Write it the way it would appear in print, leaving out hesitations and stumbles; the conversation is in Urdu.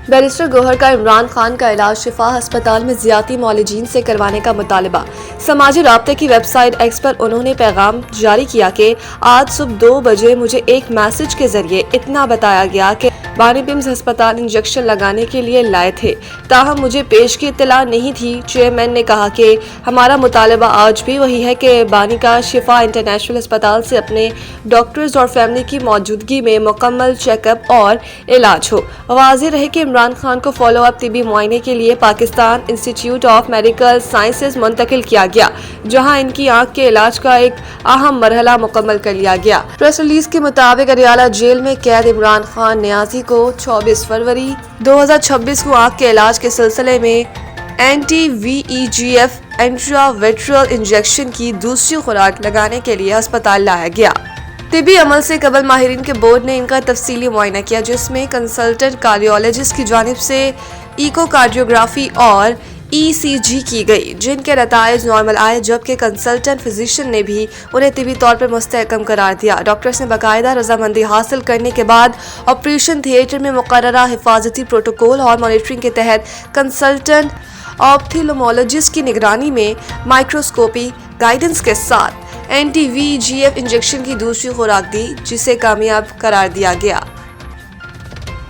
بیرسٹر گوہر کا عمران خان کا علاج شفا ہسپتال میں ذاتی معالجین سے کروانے کا مطالبہ۔ سماجی رابطے کی ویب سائٹ ایکس پر انہوں نے پیغام جاری کیا کہ آج صبح 2 بجے مجھے ایک میسج کے ذریعے اتنا بتایا گیا کہ بانی پیمز ہسپتال انجیکشن لگانے کے لیے لائے تھے، تاہم مجھے پیش کی اطلاع نہیں تھی۔ چیئرمین نے کہا کہ ہمارا مطالبہ آج بھی وہی ہے کہ بانی کا شفا انٹرنیشنل ہسپتال سے اپنے ڈاکٹرز اور فیملی کی موجودگی میں مکمل چیک اپ اور علاج ہو۔ واضح رہے کہ عمران خان کو فالو اپ طبی معائنے کے لیے پاکستان انسٹی ٹیوٹ آف میڈیکل سائنسز منتقل کیا گیا، جہاں ان کی آنکھ کے علاج کا ایک اہم مرحلہ مکمل کر لیا گیا۔ پریس ریلیز کے مطابق اڈیالہ جیل میں قید عمران خان نیازی کو 24 فروری 2026 کو آنکھ کے علاج کے سلسلے میں اینٹی VEGF انٹرا ویٹرل انجیکشن کی دوسری خوراک لگانے کے لیے ہسپتال لایا گیا۔ طبی عمل سے قبل ماہرین کے بورڈ نے ان کا تفصیلی معائنہ کیا، جس میں کنسلٹنٹ کارڈیولوجسٹ کی جانب سے ایکو کارڈیوگرافی اور ECG کی گئی، جن کے نتائج نارمل آئے، جبکہ کنسلٹنٹ فزیشین نے بھی انہیں طبی طور پر مستحکم قرار دیا۔ ڈاکٹرز نے باقاعدہ رضامندی حاصل کرنے کے بعد آپریشن تھیٹر میں مقررہ حفاظتی پروٹوکول اور مانیٹرنگ کے تحت کنسلٹنٹ آپتھلمولوجسٹ کی نگرانی میں مائکروسکوپی گائیڈنس کے ساتھ اینٹی VEGF انجیکشن کی دوسری خوراک دی، جسے کامیاب قرار دیا گیا۔